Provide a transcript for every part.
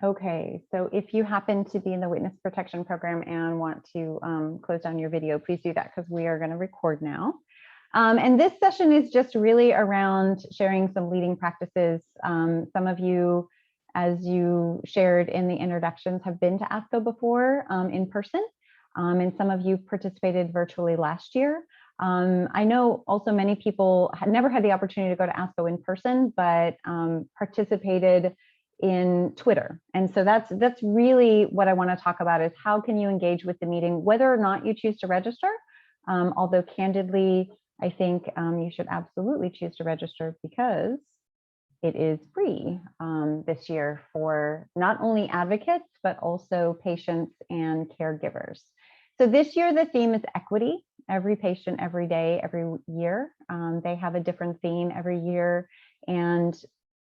Okay, so if you happen to be in the witness protection program and want to close down your video, please do that because we are going to record now. And this session is just really around sharing some leading practices. Some of you, as you shared in the introductions, have been to ASCO before in person, and some of you participated virtually last year. I know also many people had never had the opportunity to go to ASCO in person, but participated in Twitter. And so that's really what I want to talk about is how can you engage with the meeting, whether or not you choose to register. Although candidly, I think you should absolutely choose to register because it is free this year for not only advocates, but also patients and caregivers. So this year, the theme is equity. Every patient, every day, every year. They have a different theme every year. And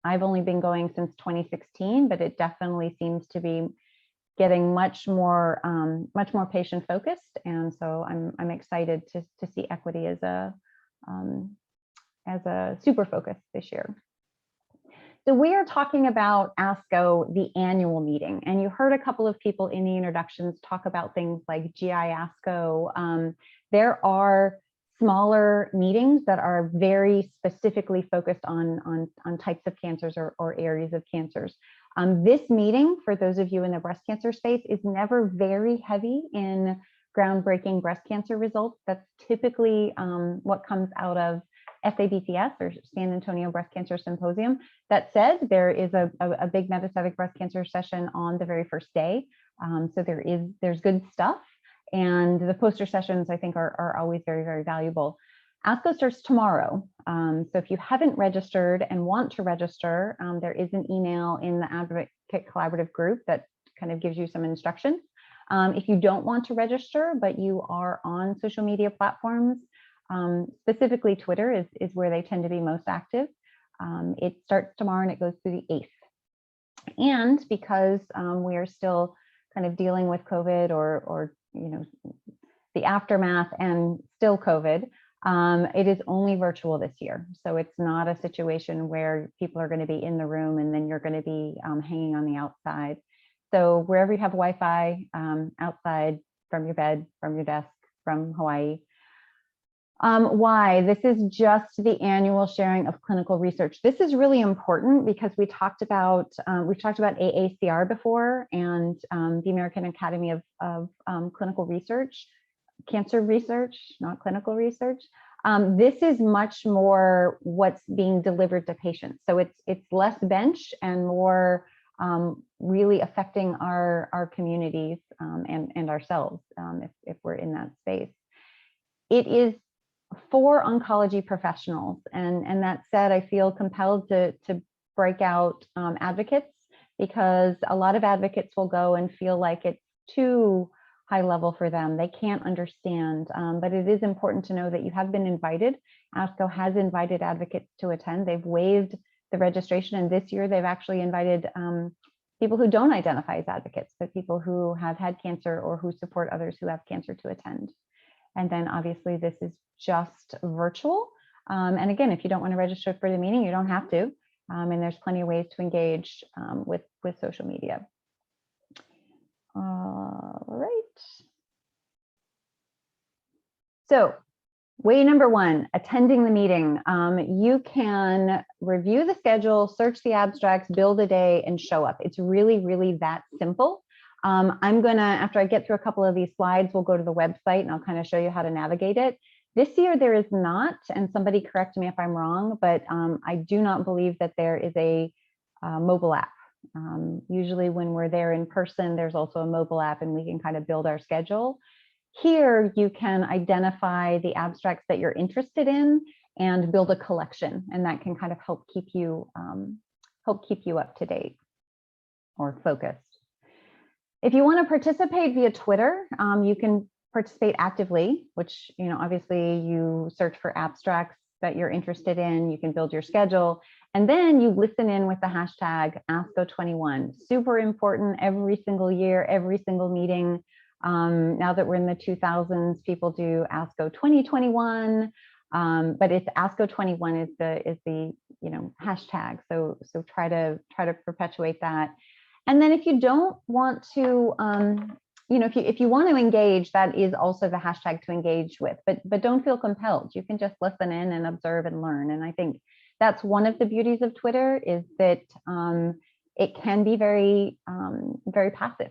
I've only been going since 2016, but it definitely seems to be getting much more patient focused. And so I'm excited to see equity as a super focus this year. So we are talking about ASCO, the annual meeting, and you heard a couple of people in the introductions talk about things like GI ASCO. There are smaller meetings that are very specifically focused on types of cancers or areas of cancers. This meeting, for those of you in the breast cancer space, is never very heavy in groundbreaking breast cancer results. That's typically what comes out of SABCS or San Antonio Breast Cancer Symposium. That said, there is a big metastatic breast cancer session on the very first day. So there's good stuff. And the poster sessions, I think, are always very, very valuable. ASCO starts tomorrow. So if you haven't registered and want to register, there is an email in the Advocate Collaborative group that kind of gives you some instructions. If you don't want to register, but you are on social media platforms, specifically Twitter is where they tend to be most active. It starts tomorrow and it goes through the 8th. And because we are still kind of dealing with COVID or the aftermath and still COVID, it is only virtual this year. So it's not a situation where people are going to be in the room and then you're going to be hanging on the outside. So wherever you have Wi-Fi, outside, from your bed, from your desk, from Hawaii. Why? This is just the annual sharing of clinical research. This is really important because we've talked about AACR before and the American Academy of Clinical Research, cancer research, not clinical research. This is much more what's being delivered to patients. So it's less bench and more really affecting our communities and ourselves if we're in that space. It is for oncology professionals. And that said, I feel compelled to break out advocates because a lot of advocates will go and feel like it's too high level for them. They can't understand, but it is important to know that you have been invited. ASCO has invited advocates to attend. They've waived the registration, and this year they've actually invited people who don't identify as advocates, but people who have had cancer or who support others who have cancer to attend. And then obviously this is just virtual. And again, if you don't want to register for the meeting, you don't have to. And there's plenty of ways to engage with social media. All right. So way number one, attending the meeting. You can review the schedule, search the abstracts, build a day, and show up. It's really, really that simple. I'm gonna, after I get through a couple of these slides, we'll go to the website and I'll kind of show you how to navigate it. This year there is not, and somebody correct me if I'm wrong, but I do not believe that there is a mobile app. Usually when we're there in person, there's also a mobile app and we can kind of build our schedule. Here you can identify the abstracts that you're interested in and build a collection, and that can kind of help keep you up to date or focused. If you want to participate via Twitter, you can participate actively, which, obviously you search for abstracts that you're interested in, you can build your schedule, and then you listen in with the hashtag ASCO21. Super important every single year, every single meeting. Now that we're in the 2000s, people do ASCO 2021, but it's ASCO21 is the hashtag. So try to perpetuate that. And then if you don't want to, if you want to engage, that is also the hashtag to engage with, but don't feel compelled. You can just listen in and observe and learn. And I think that's one of the beauties of Twitter, is that it can be very, very passive.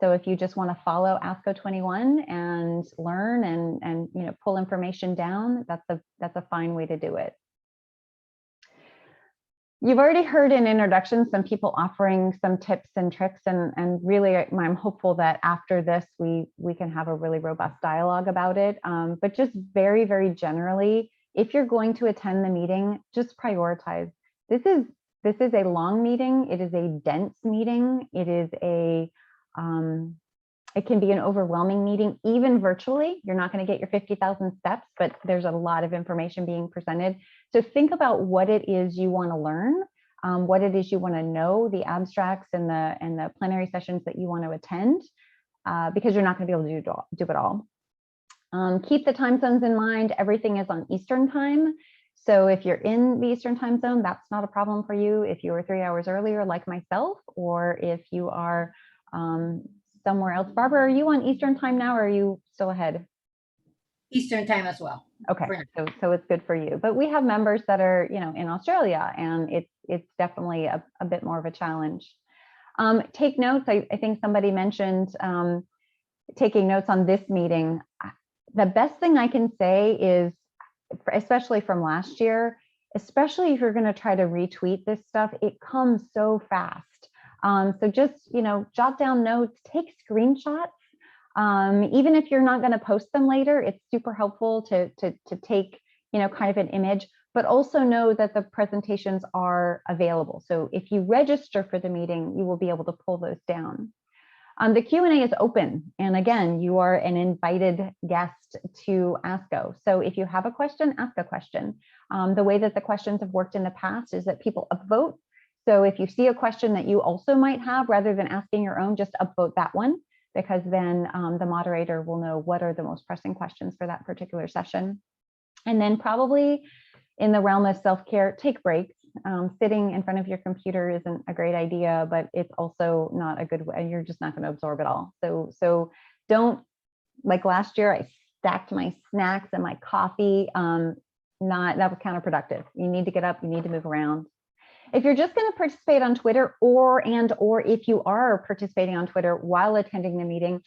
So if you just want to follow ASCO 21 and learn and pull information down, that's a fine way to do it. You've already heard in introductions some people offering some tips and tricks, and really I'm hopeful that after this we can have a really robust dialogue about it. But just very, very generally, if you're going to attend the meeting, just prioritize. This is a long meeting. It is a dense meeting. It is it can be an overwhelming meeting, even virtually. You're not going to get your 50,000 steps, but there's a lot of information being presented. So think about what it is you want to learn, what it is you want to know, the abstracts and the plenary sessions that you want to attend, because you're not going to be able to do it all. Keep the time zones in mind. Everything is on Eastern time. So if you're in the Eastern time zone, that's not a problem for you. If you are 3 hours earlier, like myself, or if you are somewhere else. Barbara, are you on Eastern time now, or are you still ahead? Eastern time as well. Okay, so it's good for you. But we have members that are, in Australia, and it's definitely a bit more of a challenge. Take notes. I think somebody mentioned taking notes on this meeting. The best thing I can say is, especially from last year, especially if you're going to try to retweet this stuff, it comes so fast. So just, jot down notes, take screenshots. Even if you're not going to post them later, it's super helpful to take, kind of an image, but also know that the presentations are available. So if you register for the meeting, you will be able to pull those down. The Q&A is open. And again, you are an invited guest to ASCO. So if you have a question, ask a question. The way that the questions have worked in the past is that people upvote. So if you see a question that you also might have, rather than asking your own, just upvote that one, because then the moderator will know what are the most pressing questions for that particular session. And then probably in the realm of self-care, take breaks. Sitting in front of your computer isn't a great idea, but it's also not a good way. You're just not going to absorb it all. So don't, like last year, I stacked my snacks and my coffee. That was counterproductive. You need to get up, you need to move around. If you're just going to participate on Twitter, or if you are participating on Twitter while attending the meeting,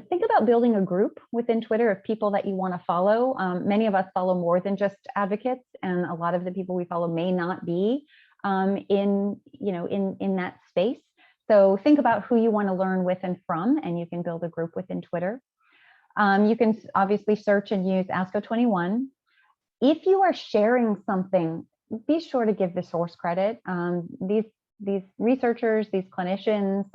think about building a group within Twitter of people that you want to follow. Many of us follow more than just advocates, and a lot of the people we follow may not be in that space. So think about who you want to learn with and from, and you can build a group within Twitter. You can obviously search and use ASCO 21. If you are sharing something, be sure to give the source credit. These researchers, these clinicians,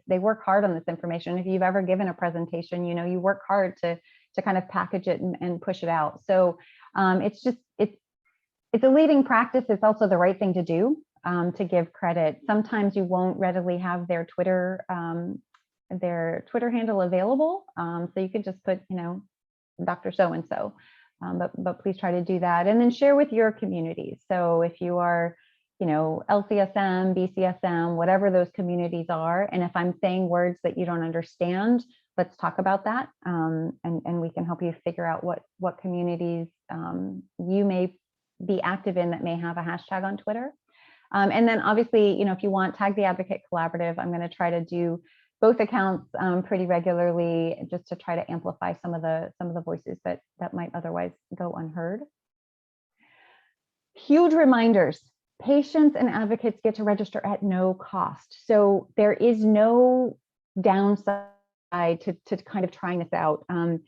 they work hard on this information. If you've ever given a presentation, you work hard to kind of package it and push it out. So it's a leading practice. It's also the right thing to do, to give credit. Sometimes you won't readily have their Twitter handle available, so you could just put Dr. So-and-so. But please try to do that, and then share with your communities. So if you are, LCSM, BCSM, whatever those communities are, and if I'm saying words that you don't understand, let's talk about that, and we can help you figure out what communities you may be active in that may have a hashtag on Twitter. And then obviously, if you want, tag the Advocate Collaborative. I'm going to try to do both accounts pretty regularly, just to try to amplify some of the voices that might otherwise go unheard. Huge reminders: patients and advocates get to register at no cost. So there is no downside to kind of trying this out. And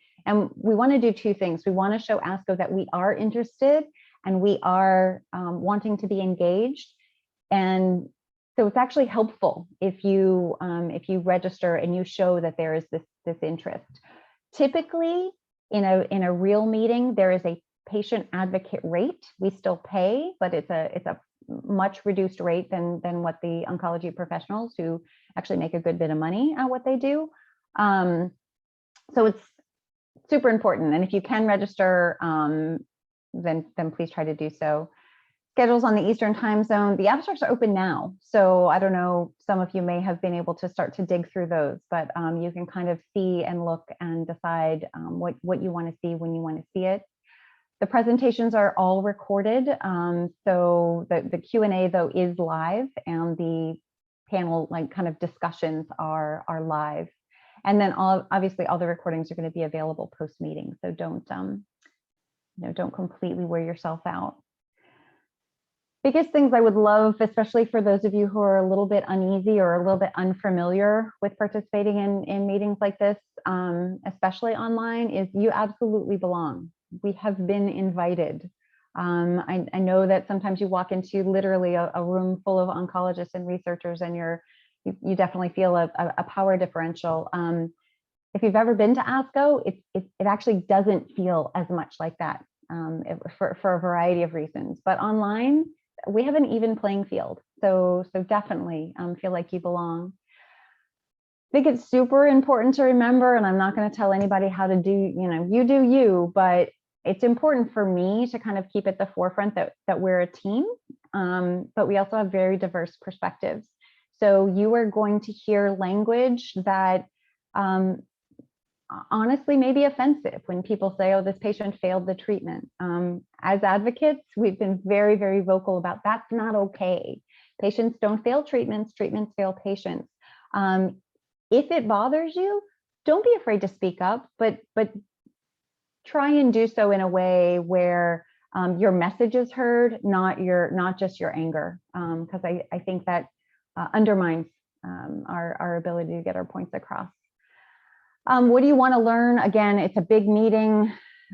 we want to do two things. We want to show ASCO that we are interested and we are wanting to be engaged. And so it's actually helpful if you register and you show that there is this interest. Typically, in a real meeting, there is a patient advocate rate. We still pay, but it's a much reduced rate than what the oncology professionals, who actually make a good bit of money at what they do. So it's super important. And if you can register, then please try to do so. schedules on the Eastern time zone. The abstracts are open now. So I don't know, some of you may have been able to start to dig through those, but you can kind of see and look and decide what you want to see when you want to see it. The presentations are all recorded. So the Q&A though is live, and the panel kind of discussions are live. And then obviously all the recordings are going to be available post-meeting. So don't completely wear yourself out. Biggest things I would love, especially for those of you who are a little bit uneasy or a little bit unfamiliar with participating in meetings like this, especially online, is you absolutely belong. We have been invited. I know that sometimes you walk into literally a room full of oncologists and researchers, and you definitely feel a power differential. If you've ever been to ASCO, it actually doesn't feel as much like that for a variety of reasons. But online, we have an even playing field. So definitely feel like you belong. I think it's super important to remember, and I'm not going to tell anybody how to do, you do you, but it's important for me to kind of keep at the forefront that we're a team, but we also have very diverse perspectives. So you are going to hear language that honestly may be offensive when people say, oh, this patient failed the treatment. As advocates, we've been very, very vocal about that's not okay. Patients don't fail treatments, treatments fail patients. If it bothers you, don't be afraid to speak up, but try and do so in a way where your message is heard, not just your anger, because I think that undermines our ability to get our points across. What do you want to learn? Again, it's a big meeting.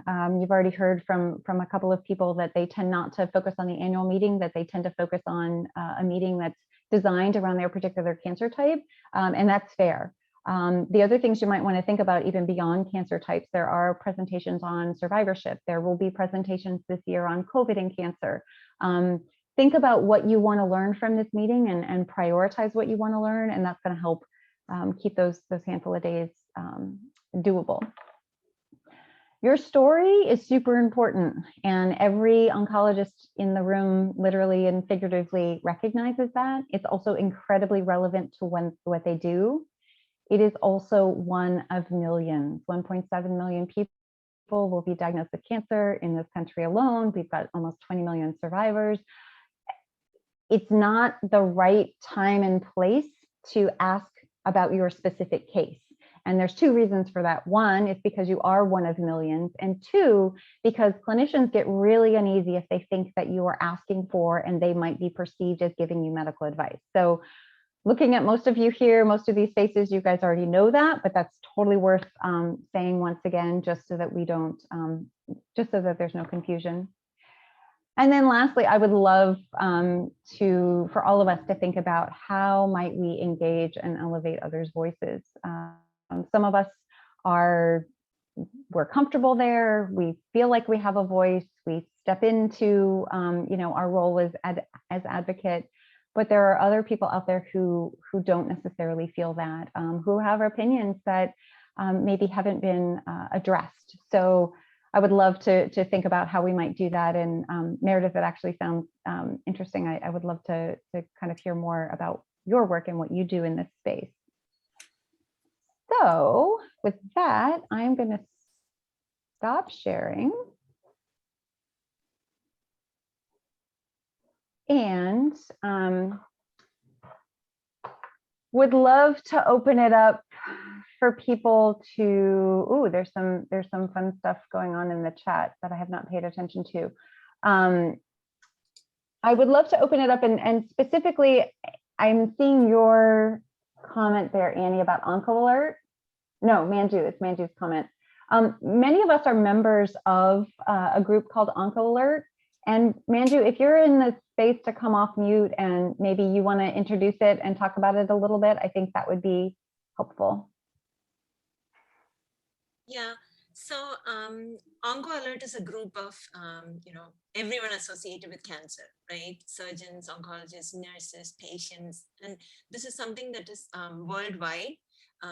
You've already heard from a couple of people that they tend not to focus on the annual meeting, that they tend to focus on a meeting that's designed around their particular cancer type, and that's fair. The other things you might want to think about, even beyond cancer types, there are presentations on survivorship. There will be presentations this year on COVID and cancer. Think about what you want to learn from this meeting and prioritize what you want to learn, and that's going to help keep those handful of days doable. Your story is super important, and every oncologist in the room literally and figuratively recognizes that. It's also incredibly relevant to what they do. It is also one of millions. 1.7 million people will be diagnosed with cancer in this country alone. We've got almost 20 million survivors. It's not the right time and place to ask about your specific case. And there's two reasons for that. One is because you are one of millions, and two, because clinicians get really uneasy if they think that you are asking for and they might be perceived as giving you medical advice. So looking at most of you here, most of these faces, you guys already know that, but that's totally worth saying once again, just so that we don't, just so that there's no confusion. And then lastly, I would love for all of us to think about how might we engage and elevate others' voices. Some of us we're comfortable there. We feel like we have a voice. We step into our role as advocate. But there are other people out there who don't necessarily feel that, who have opinions that maybe haven't been addressed. So I would love to think about how we might do that. And Meredith, it actually sounds interesting. I would love to kind of hear more about your work and what you do in this space. So with that, I'm going to stop sharing. And would love to open it up for people to, there's some fun stuff going on in the chat that I have not paid attention to. I would love to open it up, and specifically, I'm seeing your comment there, Annie, about Anko Alert. No, Manju, it's Manju's comment. Many of us are members of a group called Anko Alert. And Manju, if you're in the space to come off mute and maybe you want to introduce it and talk about it a little bit, I think that would be helpful. Yeah, so OncoAlert is a group of, everyone associated with cancer, right? Surgeons, oncologists, nurses, patients, and this is something that is worldwide.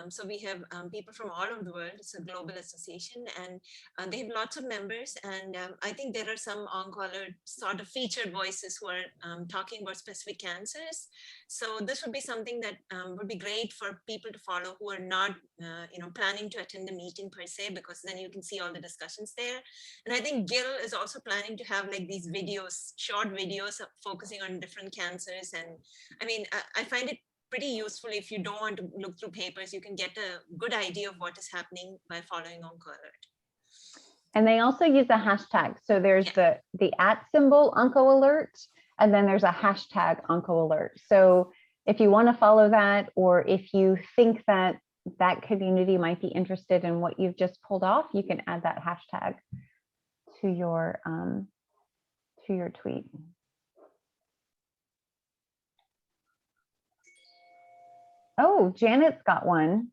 So we have people from all over the world. It's a global association, and they have lots of members. And I think there are some OncoAlert sort of featured voices who are talking about specific cancers. So this would be something that would be great for people to follow who are not, planning to attend the meeting per se, because then you can see all the discussions there. And I think Gil is also planning to have like these videos, short videos focusing on different cancers. And I mean, I find it pretty useful if you don't want to look through papers. You can get a good idea of what is happening by following OncoAlert. And they also use a hashtag. So there's the @ OncoAlert, and then there's a hashtag OncoAlert. So if you want to follow that, or if you think that that community might be interested in what you've just pulled off, you can add that hashtag to your tweet. Oh, Janet's got one.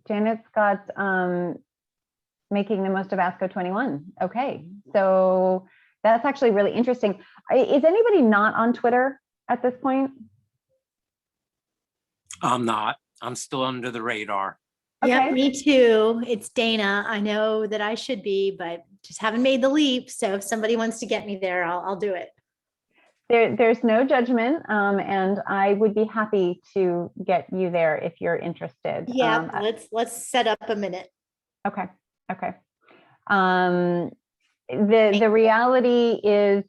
Janet's got making the most of ASCO 21. Okay, so that's actually really interesting. Is anybody not on Twitter at this point? I'm not. I'm still under the radar. Okay. Yeah, me too. It's Dana. I know that I should be, but just haven't made the leap. So if somebody wants to get me there, I'll do it. There's no judgment, and I would be happy to get you there if you're interested. Yeah, let's set up a minute. Okay. Okay. The reality is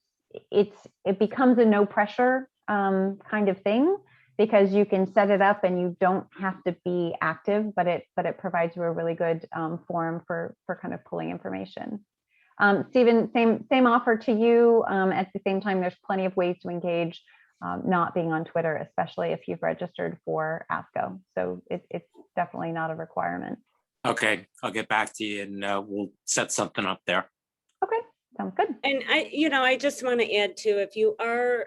it becomes a no pressure kind of thing, because you can set it up and you don't have to be active, but it provides you a really good forum for kind of pulling information. Stephen, same offer to you. At the same time, there's plenty of ways to engage, not being on Twitter, especially if you've registered for ASCO. So it's definitely not a requirement. Okay, I'll get back to you and we'll set something up there. Okay, sounds good. And I just want to add too, if you are,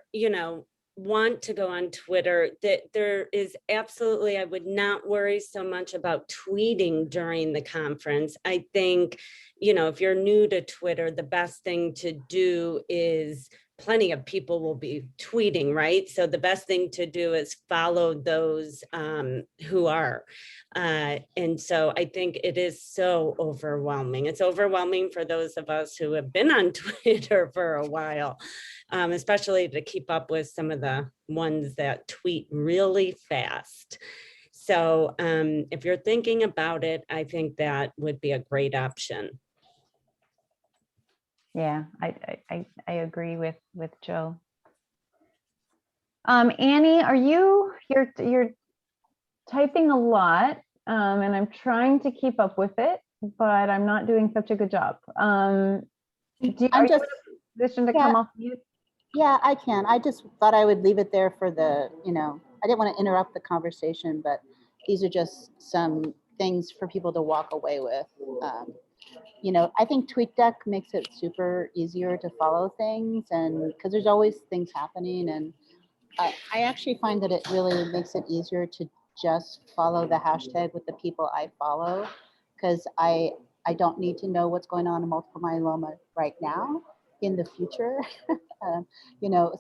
want to go on Twitter, that there is absolutely, I would not worry so much about tweeting during the conference. I think, if you're new to Twitter, the best thing to do is, plenty of people will be tweeting, right? So the best thing to do is follow those who are. And so I think it is so overwhelming. It's overwhelming for those of us who have been on Twitter for a while, especially to keep up with some of the ones that tweet really fast. So if you're thinking about it, I think that would be a great option. Yeah, I agree with Joe. Annie, you're typing a lot, and I'm trying to keep up with it, but I'm not doing such a good job. Are you in a position to come off mute? Yeah, I can. I just thought I would leave it there for the, I didn't want to interrupt the conversation, but these are just some things for people to walk away with. I think Tweetdeck makes it super easier to follow things, and because there's always things happening, and I actually find that it really makes it easier to just follow the hashtag with the people I follow, because I don't need to know what's going on in multiple myeloma right now. In the future,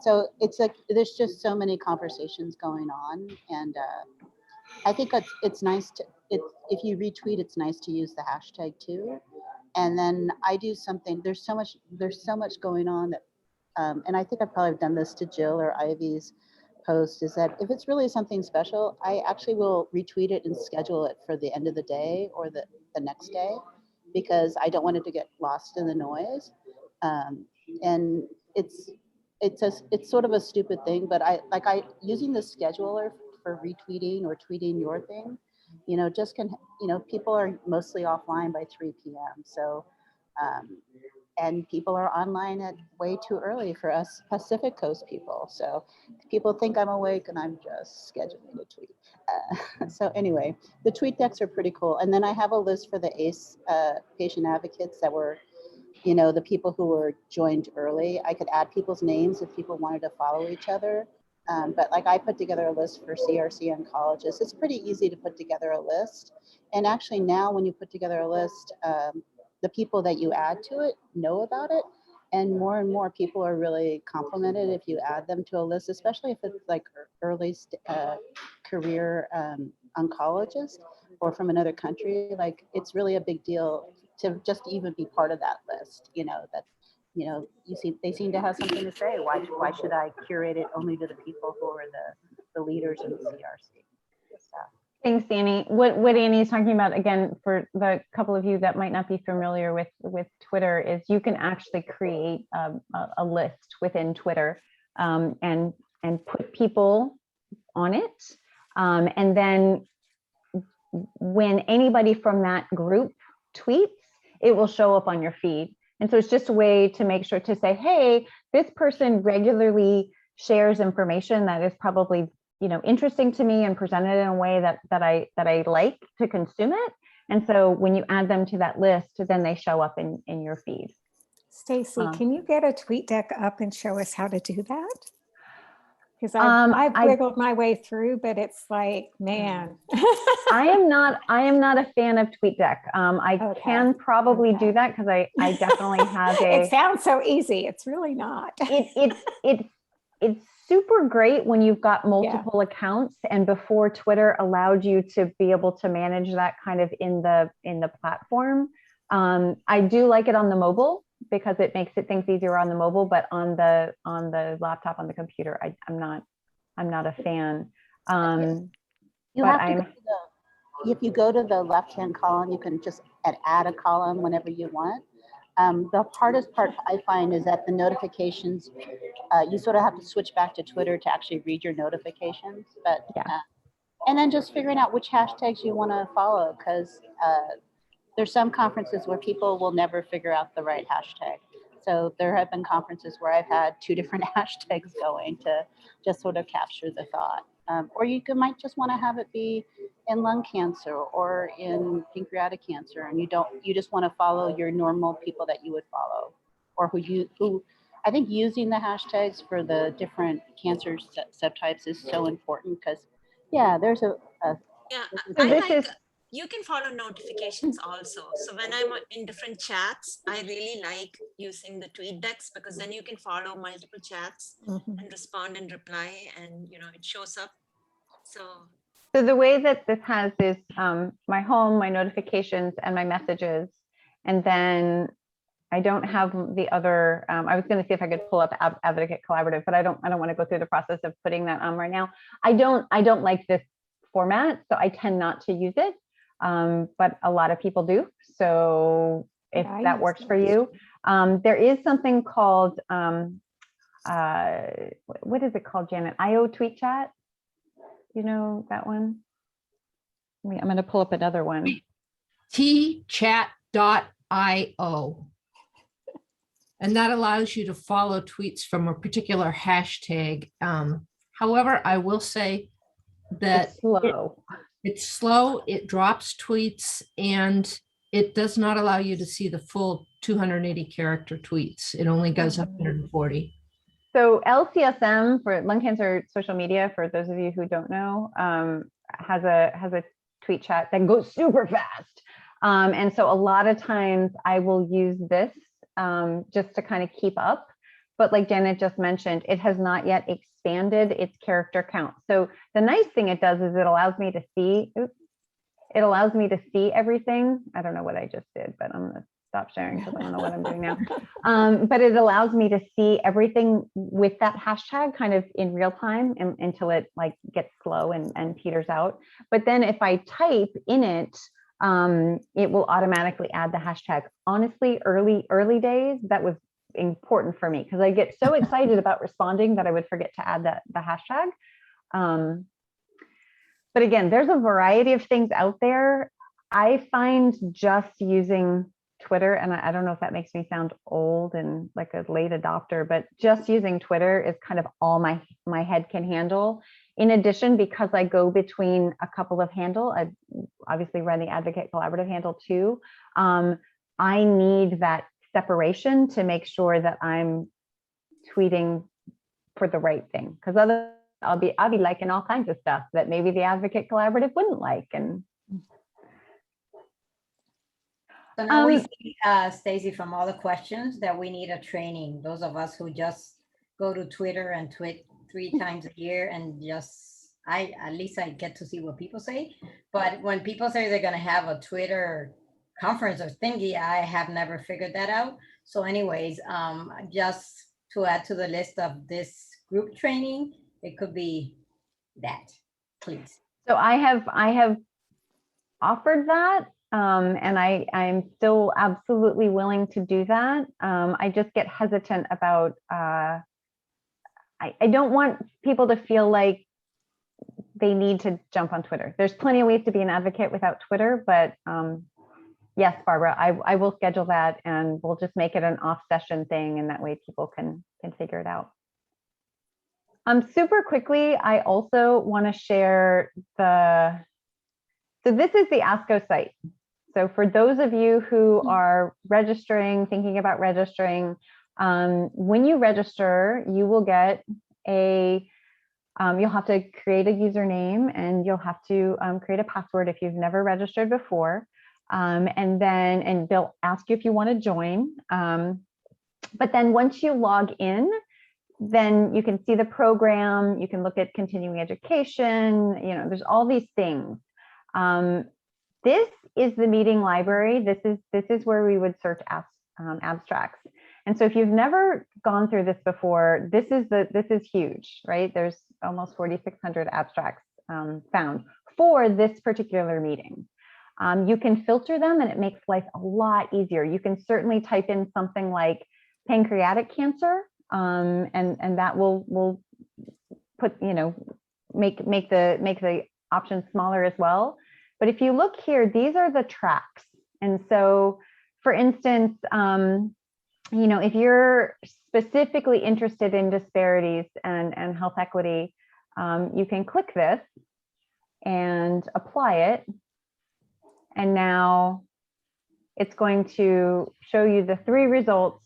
so it's like there's just so many conversations going on, and I think it's nice to if you retweet, it's nice to use the hashtag too. And then I do something. There's so much going on that, and I think I've probably done this to Jill or Ivy's post. Is that if it's really something special, I actually will retweet it and schedule it for the end of the day or the next day, because I don't want it to get lost in the noise. And it's sort of a stupid thing, but I using the scheduler for retweeting or tweeting your thing, just can, people are mostly offline by 3 p.m. So, and people are online at way too early for us Pacific Coast people. So people think I'm awake and I'm just scheduling a tweet. So anyway, the tweet decks are pretty cool. And then I have a list for the ACE patient advocates that were, the people who were joined early. I could add people's names if people wanted to follow each other. But I put together a list for CRC oncologists. It's pretty easy to put together a list. And actually now when you put together a list, the people that you add to it know about it. And more people are really complimented if you add them to a list, especially if it's like early career oncologist. or from another country, like it's really a big deal to just even be part of that list, that, they seem to have something to say. Why should I curate it only to the people who are the leaders in the CRC? Thanks, Annie. What Annie is talking about, again, for the couple of you that might not be familiar with Twitter, is you can actually create a list within Twitter and put people on it. And then when anybody from that group tweets, it will show up on your feed. And so it's just a way to make sure to say, hey, this person regularly shares information that is probably interesting to me and presented in a way that I like to consume it. And so when you add them to that list, then they show up in your feed. Stacy, can you get a Tweetdeck up and show us how to do that? Because I've wiggled my way through, but it's like, man. I am not a fan of Tweetdeck. I can probably do that because I definitely have It sounds so easy. It's really not. It's super great when you've got multiple accounts, and before Twitter allowed you to be able to manage that kind of in the platform. I do like it on the mobile because it makes things easier on the mobile, but on the laptop, on the computer, I'm not a fan. If you go to the left-hand column, you can just add a column whenever you want. The hardest part I find is that the notifications, you sort of have to switch back to Twitter to actually read your notifications. But and then just figuring out which hashtags you want to follow, because there's some conferences where people will never figure out the right hashtag. So there have been conferences where I've had 2 different hashtags going to just sort of capture the thought. Or you might just want to have it be in lung cancer or in pancreatic cancer, and you just want to follow your normal people that you would follow, or who I think using the hashtags for the different cancer subtypes is so important, because there's you can follow notifications also. So when I'm in different chats, I really like using the Tweetdecks, because then you can follow multiple chats and respond and reply, and it shows up. So the way that this has is my home, my notifications, and my messages, and then I don't have the other. I was going to see if I could pull up Advocate Collaborative, but I don't want to go through the process of putting that on right now. I don't like this format, so I tend not to use it. But a lot of people do. So if that works for you, there is something called what is it called, Janet? IO Tweet Chat. You know that one? I'm going to pull up another one. tchat.io. And that allows you to follow tweets from a particular hashtag. However, I will say that it's slow, it drops tweets, and it does not allow you to see the full 280 character tweets. It only goes 140. So LCSM, for lung cancer social media, for those of you who don't know, has a tweet chat that goes super fast. And so a lot of times I will use this just to kind of keep up. But like Janet just mentioned, it has not yet expanded its character count. So the nice thing it does is it allows me to see, everything. I don't know what I just did, but I'm gonna stop sharing because I don't know what I'm doing now. But it allows me to see everything with that hashtag kind of in real time until it like gets slow and peters out. But then if I type in it, it will automatically add the hashtag. Honestly, early days, that was important for me because I get so excited about responding that I would forget to add the hashtag. But again, there's a variety of things out there. I find just using Twitter, and I don't know if that makes me sound old and like a late adopter, but just using Twitter is kind of all my head can handle. In addition, because I go between a couple of handles, I obviously run the Advocate Collaborative handle too. I need that separation to make sure that I'm tweeting for the right thing, because otherwise I'll be liking all kinds of stuff that maybe the Advocate Collaborative wouldn't like. And so now we see, Stacy, from all the questions that we need a training. Those of us who just go to Twitter and tweet 3 times a year and just at least I get to see what people say. But when people say they're going to have a Twitter conference or thingy, I have never figured that out. So anyways, just to add to the list of this group training, it could be that, please. So I have offered that, and I'm still absolutely willing to do that. I just get hesitant about, I don't want people to feel like they need to jump on Twitter. There's plenty of ways to be an advocate without Twitter, but yes, Barbara, I will schedule that, and we'll just make it an off session thing, and that way people can figure it out. Super quickly, I also want to share so this is the ASCO site. So for those of you who are registering, thinking about registering, when you register, you will get you'll have to create a username, and you'll have to create a password if you've never registered before. And they'll ask you if you want to join. But then once you log in, then you can see the program, you can look at continuing education, there's all these things. This is the meeting library. This is where we would search abstracts. And so if you've never gone through this before, this is huge, right? There's almost 4,600 abstracts found for this particular meeting. You can filter them, and it makes life a lot easier. You can certainly type in something like pancreatic cancer, and that will put, make the options smaller as well. But if you look here, these are the tracks. And so, for instance, if you're specifically interested in disparities and health equity, you can click this and apply it. And now it's going to show you the 3 results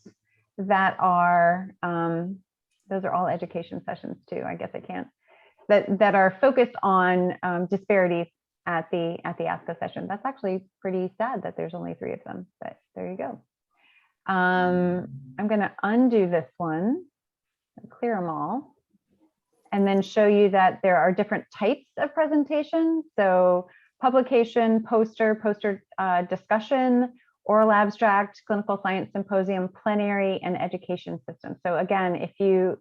that are, those are all education sessions too, I guess I can't, that are focused on disparities at the ASCO session. That's actually pretty sad that there's only 3 of them, but there you go. I'm gonna undo this one, clear them all, and then show you that there are different types of presentation. So publication, poster discussion, oral abstract, clinical science symposium, plenary, and education system. So again, if you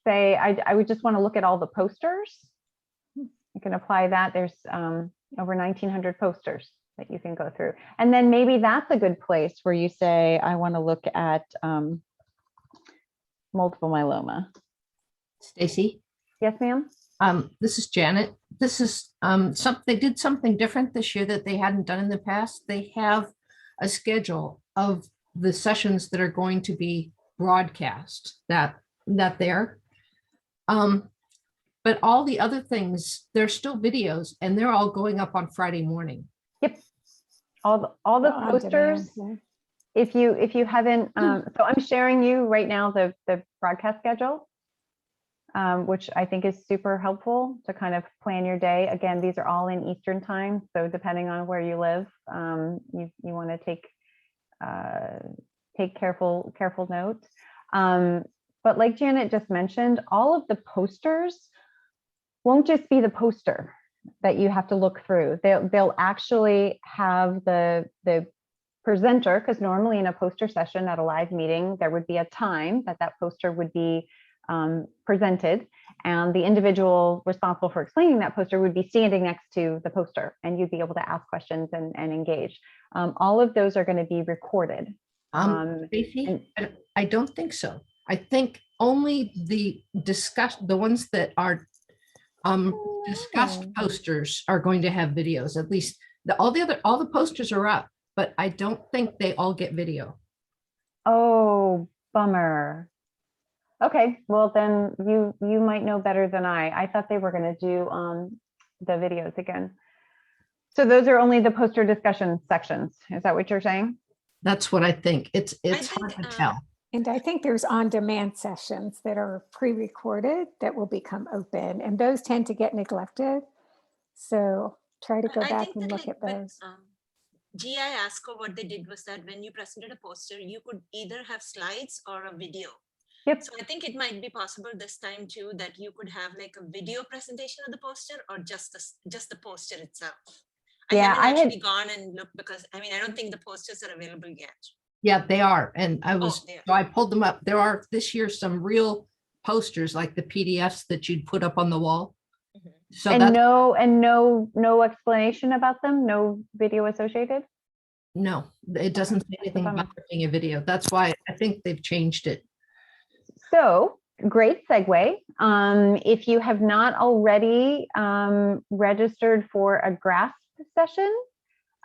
say, I would just want to look at all the posters, you can apply that. There's over 1,900 posters that you can go through. And then maybe that's a good place where you say, I want to look at multiple myeloma. Stacy? Yes, ma'am. This is Janet. This is they did something different this year that they hadn't done in the past. They have a schedule of the sessions that are going to be broadcast that there. But all the other things, they're still videos, and they're all going up on Friday morning. Yep. All the posters. If you haven't, so I'm sharing you right now the broadcast schedule, which I think is super helpful to kind of plan your day. Again, these are all in Eastern time, so depending on where you live, you want to take careful note. But like Janet just mentioned, all of the posters won't just be the poster that you have to look through. They'll actually have the presenter, because normally in a poster session at a live meeting, there would be a time that poster would be presented, and the individual responsible for explaining that poster would be standing next to the poster, and you'd be able to ask questions and engage. All of those are going to be recorded. Stacey, I don't think so. I think only the ones that are discussed posters are going to have videos. At least all the posters are up, but I don't think they all get video. Oh, bummer. Okay, well then you might know better than I. I thought they were going to do the videos again. So those are only the poster discussion sections. Is that what you're saying? That's what I think. It's hard to tell. And I think there's on-demand sessions that are pre-recorded that will become open, and those tend to get neglected. So try to go back and look at those. GI ASCO, what they did was that when you presented a poster, you could either have slides or a video. Yep. So I think it might be possible this time too, that you could have like a video presentation of the poster or just the poster itself. Yeah, I haven't actually gone and looked because I don't think the posters are available yet. Yeah, they are. And they are. so I pulled them up. There are this year some real posters like the PDFs that you'd put up on the wall. Mhm. So And that's no explanation about them, no video associated. no, it doesn't say anything bummer. about there being a video. That's why I think they've changed it. So great segue. If you have not already registered for a grasp session,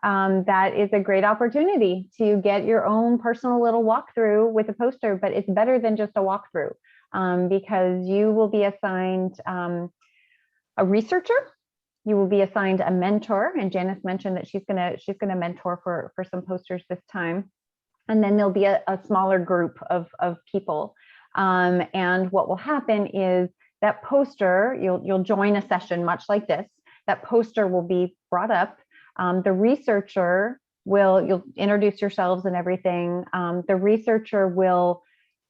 that is a great opportunity to get your own personal little walkthrough with a poster, but it's better than just a walkthrough because you will be assigned a researcher. You will be assigned a mentor, and Janice mentioned that she's gonna mentor for some posters this time. And then there'll be a smaller group of people. And what will happen is that poster, you'll join a session much like this. That poster will be brought up. The researcher you'll introduce yourselves and everything. The researcher will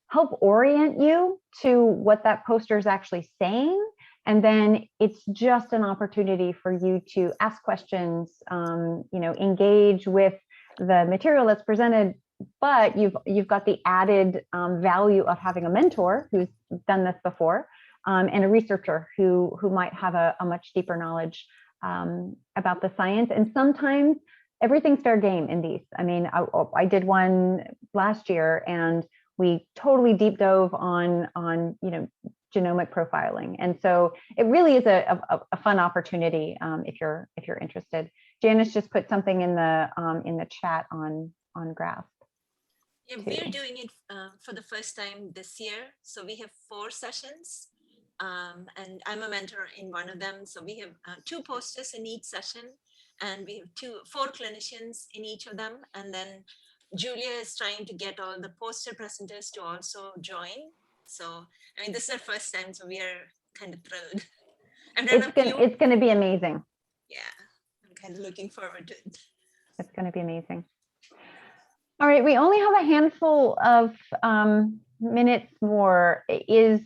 help orient you to what that poster is actually saying. And then it's just an opportunity for you to ask questions, engage with the material that's presented, but you've got the added value of having a mentor who's done this before, and a researcher who might have a much deeper knowledge about the science. And sometimes everything's fair game in these. I did one last year, and we totally deep dove on genomic profiling, and so it really is a fun opportunity if you're interested. Janice just put something in the chat on Graph. Yeah, we're doing it for the first time this year. So we have 4 sessions, and I'm a mentor in one of them. So we have 2 posters in each session, and we have 4 clinicians in each of them. And then Julia is trying to get all the poster presenters to also join. So this is our first time, so we are kind of thrilled. It's going to be amazing. Yeah, I'm kind of looking forward to it. It's going to be amazing. All right, we only have a handful of minutes more. Hey,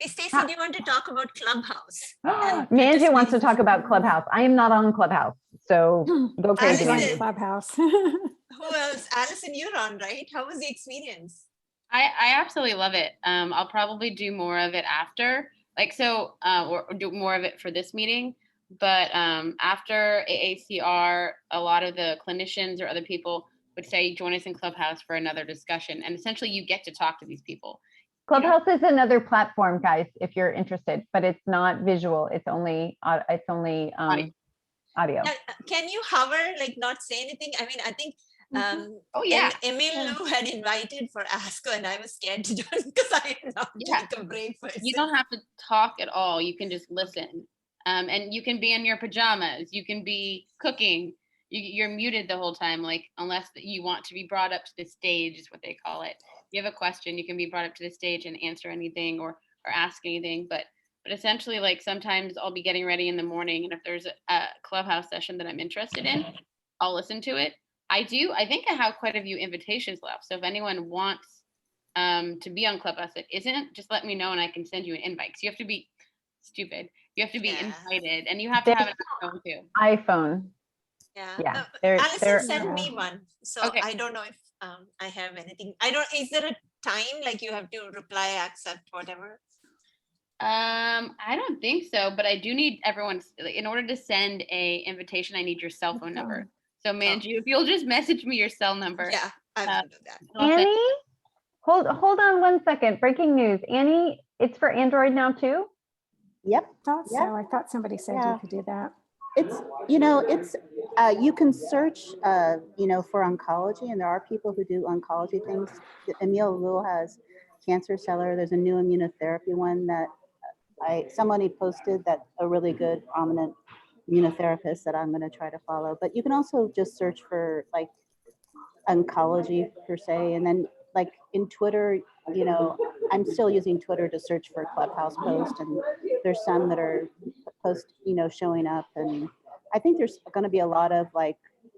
Stacey, do you want to talk about Clubhouse? Manju wants to talk about Clubhouse. I am not on Clubhouse, so go crazy, Allison, Clubhouse. Who else? Allison, you're on, right? How was the experience? I absolutely love it. I'll probably do more of it after, or do more of it for this meeting. But after AACR, a lot of the clinicians or other people would say, join us in Clubhouse for another discussion. And essentially you get to talk to these people. Clubhouse is another platform, guys, if you're interested, but it's not visual. It's only audio. Now, can you hover, not say anything? I think Emil Lou had invited for ASCO, and I was scared to join because I am not like a brave person. You don't have to talk at all. You can just listen. And you can be in your pajamas. You can be cooking. You're muted the whole time, unless you want to be brought up to the stage is what they call it. If you have a question, you can be brought up to the stage and answer anything or ask anything. But essentially, sometimes I'll be getting ready in the morning, and if there's a Clubhouse session that I'm interested in, I'll listen to it. I think I have quite a few invitations left. So if anyone wants to be on Clubhouse that isn't, just let me know and I can send you an invite. Because you have to be stupid. You have to be invited, and you have to have an iPhone too. iPhone. Yeah. Yeah. Allison sent me one, so okay. I don't know if I have anything. Is there a time you have to reply, accept, whatever? I don't think so, but I do need everyone's. In order to send a invitation, I need your cell phone number. So, Manju, if you'll just message me your cell number. Yeah, I will do that. Annie, hold on 1 second. Breaking news. Annie, it's for Android now too? Yep. So I thought somebody said you could do that. It's you can search for oncology, and there are people who do oncology things. Emil Lou has cancer seller. There's a new immunotherapy one that somebody posted, that a really good prominent immunotherapist that I'm going to try to follow. But you can also just search for oncology per se, and then in Twitter, I'm still using Twitter to search for Clubhouse posts, and there's some that are showing up, and I think there's going to be a lot of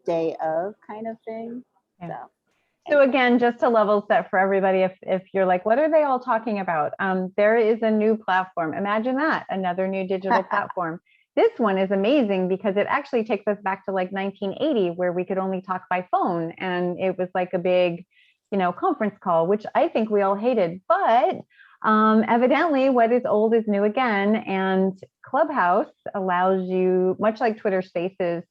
day of kind of thing. Yeah. So So again, just to level set for everybody, if you're like, what are they all talking about? There is a new platform. Imagine that, another new digital platform. This one is amazing because it actually takes us back to like 1980, where we could only talk by phone, and it was like a big, conference call, which I think we all hated. But evidently, what is old is new again, and Clubhouse allows you, much like Twitter Spaces,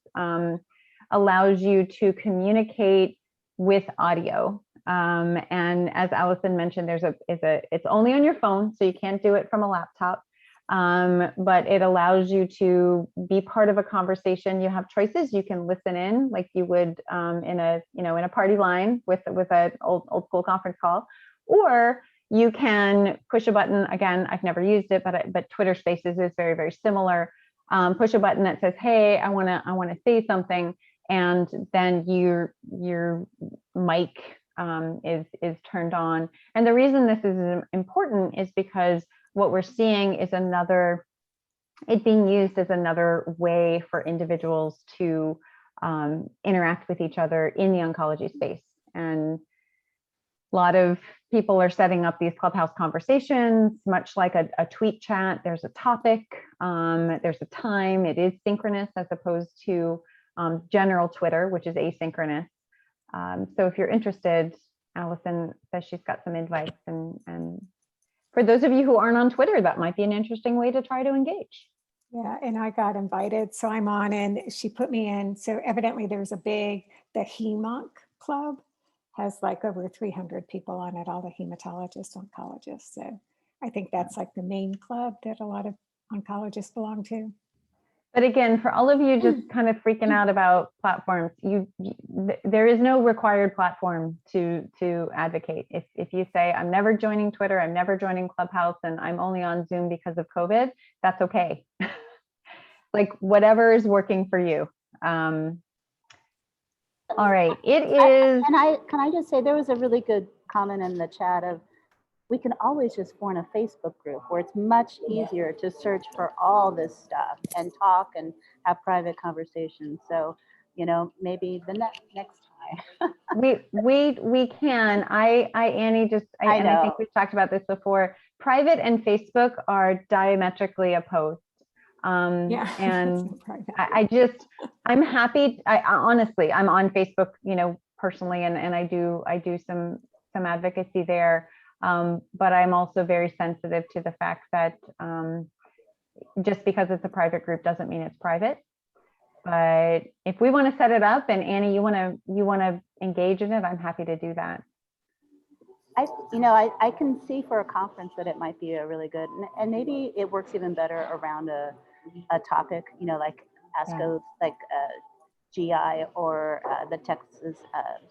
allows you to communicate with audio. And as Allison mentioned, it's only on your phone, so you can't do it from a laptop. But it allows you to be part of a conversation. You have choices. You can listen in like you would in a party line with an old school conference call, or you can push a button. Again, I've never used it, but Twitter Spaces is very, very similar. Push a button that says, "Hey, I want to say something," and then your mic is turned on. And the reason this is important is because what we're seeing is it being used as another way for individuals to interact with each other in the oncology space. And a lot of people are setting up these Clubhouse conversations, much like a tweet chat. There's a topic, there's a time, it is synchronous as opposed to general Twitter, which is asynchronous. So if you're interested, Allison says she's got some invites, and for those of you who aren't on Twitter, that might be an interesting way to try to engage. Yeah, and I got invited, so I'm on, and she put me in. So evidently there's the HEMONC Club has like over 300 people on it, all the hematologists, oncologists. So I think that's like the main club that a lot of oncologists belong to. But again, for all of you just kind of freaking out about platforms, there is no required platform to advocate. If you say, I'm never joining Twitter, I'm never joining Clubhouse, and I'm only on Zoom because of COVID, that's okay. Like whatever is working for you. All right, it is. Can I just say, there was a really good comment in the chat of, we can always just form a Facebook group where it's much easier to search for all this stuff and talk and have private conversations. So, maybe the next time. we can. Annie, and I think we've talked about this before. Private and Facebook are diametrically opposed. And I'm happy. Honestly, I'm on Facebook, personally, and I do some advocacy there. But I'm also very sensitive to the fact that just because it's a private group doesn't mean it's private. But if we want to set it up, and Annie, you want to engage in it, I'm happy to do that. I can see for a conference that it might be a really good, and maybe it works even better around a topic, like ASCO, like GI, or the Texas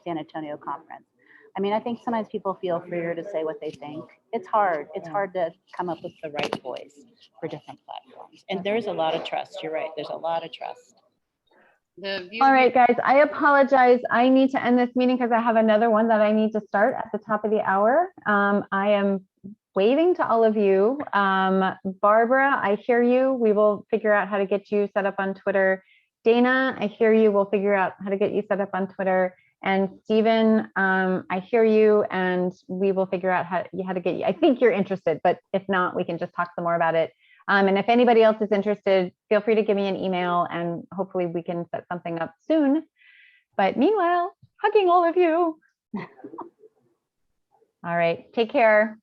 San Antonio conference. I mean, I think sometimes people feel freer to say what they think. It's hard. It's hard to come up with the right voice for different platforms. And there's a lot of trust. You're right. There's a lot of trust. All right, guys, I apologize. I need to end this meeting because I have another one that I need to start at the top of the hour. I am waving to all of you. Barbara, I hear you. We will figure out how to get you set up on Twitter. Dana, I hear you. We'll figure out how to get you set up on Twitter. And Stephen, I hear you, and we will figure out how to get you. I think you're interested, but if not, we can just talk some more about it. And if anybody else is interested, feel free to give me an email, and hopefully we can set something up soon. But meanwhile, hugging all of you. All right, take care.